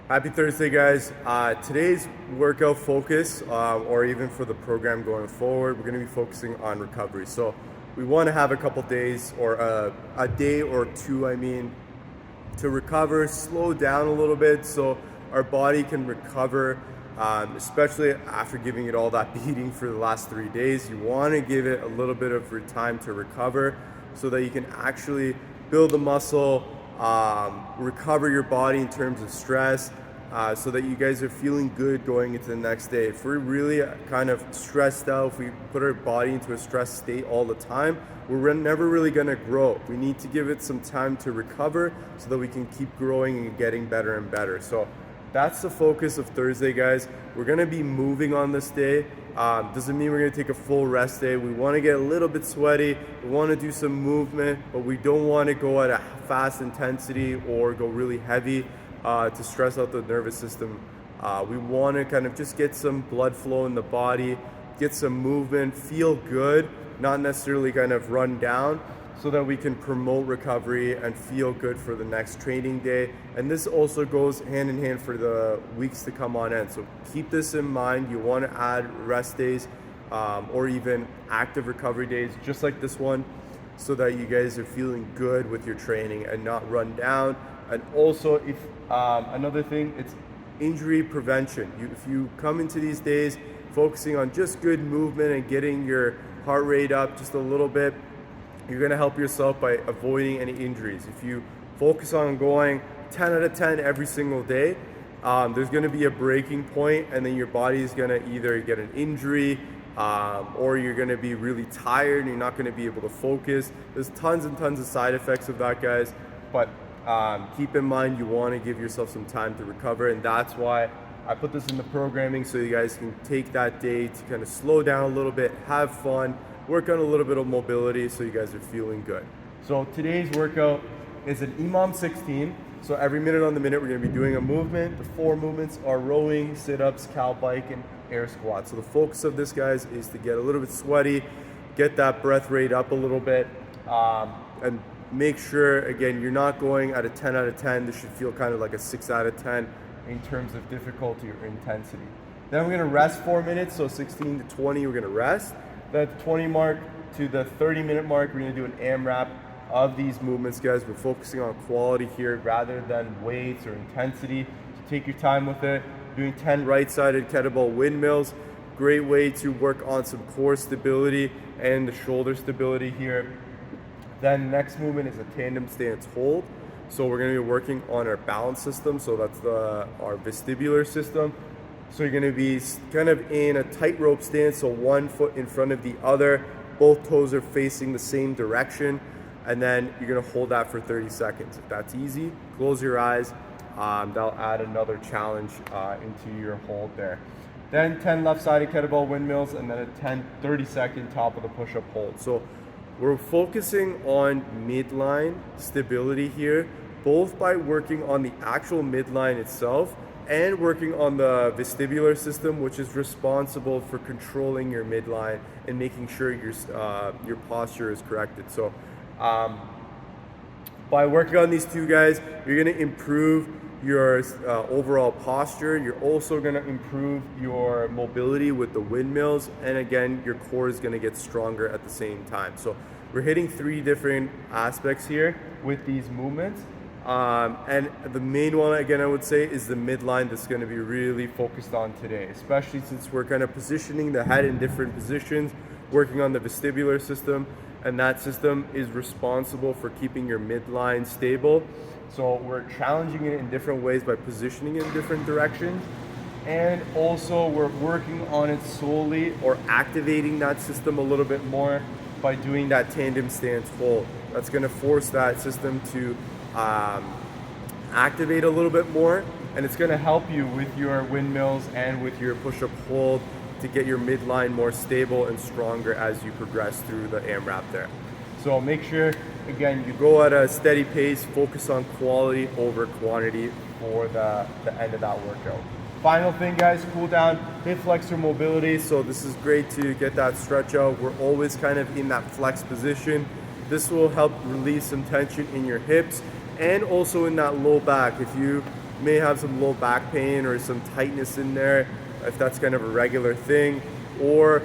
Happy Thursday, guys. Today's workout focus, or even for the program going forward, we're going to be focusing on recovery. So we want to have a couple days, or a day or two, to recover, slow down a little bit so our body can recover, especially after giving it all that beating for the last 3 days. You want to give it a little bit of time to recover so that you can actually build the muscle, recover your body in terms of stress, so that you guys are feeling good going into the next day. If we're really kind of stressed out, if we put our body into a stress state all the time, we're never really going to grow. We need to give it some time to recover so that we can keep growing and getting better and better. So that's the focus of Thursday, guys. We're going to be moving on this day. Doesn't mean we're going to take a full rest day. We want to get a little bit sweaty. We want to do some movement, but we don't want to go at a fast intensity or go really heavy to stress out the nervous system. We want to kind of just get some blood flow in the body, get some movement, feel good, not necessarily kind of run down, so that we can promote recovery and feel good for the next training day. And this also goes hand in hand for the weeks to come on end. So keep this in mind. You want to add rest days or even active recovery days, just like this one, so that you guys are feeling good with your training and not run down. And also, if another thing, it's injury prevention. If you come into these days focusing on just good movement and getting your heart rate up just a little bit, you're going to help yourself by avoiding any injuries. If you focus on going 10 out of 10 every single day, there's going to be a breaking point, and then your body is going to either get an injury or you're going to be really tired and you're not going to be able to focus. There's tons and tons of side effects of that, guys. But keep in mind, you want to give yourself some time to recover, and that's why I put this in the programming, so you guys can take that day to kind of slow down a little bit, have fun, work on a little bit of mobility so you guys are feeling good. So today's workout is an EMOM 16. So every minute on the minute, we're going to be doing a movement. The 4 movements are rowing, sit-ups, cow bike, and air squats. So the focus of this, guys, is to get a little bit sweaty, get that breath rate up a little bit, and make sure, again, you're not going at a 10 out of 10. This should feel kind of like a 6 out of 10 in terms of difficulty or intensity. Then we're going to rest 4 minutes, so 16 to 20, we're going to rest. That 20 mark to the 30-minute mark, we're going to do an AMRAP of these movements, guys. We're focusing on quality here rather than weights or intensity. So take your time with it. Doing 10 right-sided kettlebell windmills. Great way to work on some core stability and the shoulder stability here. Then next movement is a tandem stance hold. So we're going to be working on our balance system. So that's our vestibular system. So you're going to be kind of in a tightrope stance, so one foot in front of the other, both toes are facing the same direction, and then you're going to hold that for 30 seconds. If that's easy, close your eyes. That'll add another challenge into your hold there. Then 10 left-sided kettlebell windmills, and then a 30-second top of the push-up hold. So we're focusing on midline stability here, both by working on the actual midline itself and working on the vestibular system, which is responsible for controlling your midline and making sure your posture is corrected. So by working on these two, guys, you're going to improve your overall posture. You're also going to improve your mobility with the windmills, and again, your core is going to get stronger at the same time. So we're hitting 3 different aspects here with these movements. And the main one, again, I would say, is the midline that's going to be really focused on today, especially since we're kind of positioning the head in different positions, working on the vestibular system, and that system is responsible for keeping your midline stable. So we're challenging it in different ways by positioning it in different directions, and also we're working on it solely or activating that system a little bit more by doing that tandem stance hold. That's going to force that system to activate a little bit more, and it's going to help you with your windmills and with your push-up hold to get your midline more stable and stronger as you progress through the AMRAP there. So make sure, again, you go at a steady pace, focus on quality over quantity for the end of that workout. Final thing, guys, cool down, hip flexor mobility. So this is great to get that stretch out. We're always kind of in that flex position. This will help release some tension in your hips and also in that low back. If you You may have some low back pain or some tightness in there, if that's kind of a regular thing, or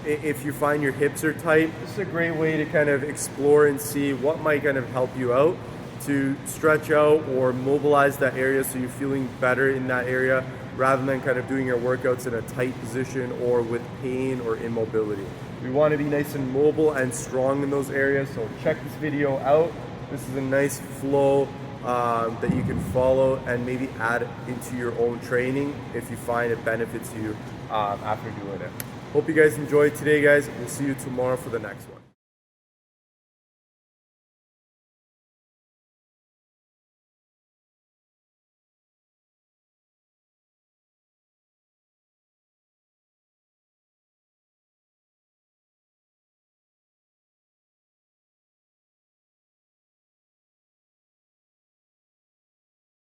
if you find your hips are tight, this is a great way to kind of explore and see what might kind of help you out to stretch out or mobilize that area so you're feeling better in that area, rather than kind of doing your workouts in a tight position or with pain or immobility. We want to be nice and mobile and strong in those areas, so check this video out. This is a nice flow that you can follow and maybe add into your own training if you find it benefits you after doing it. Hope you guys enjoyed today, guys. We'll see you tomorrow for the next one.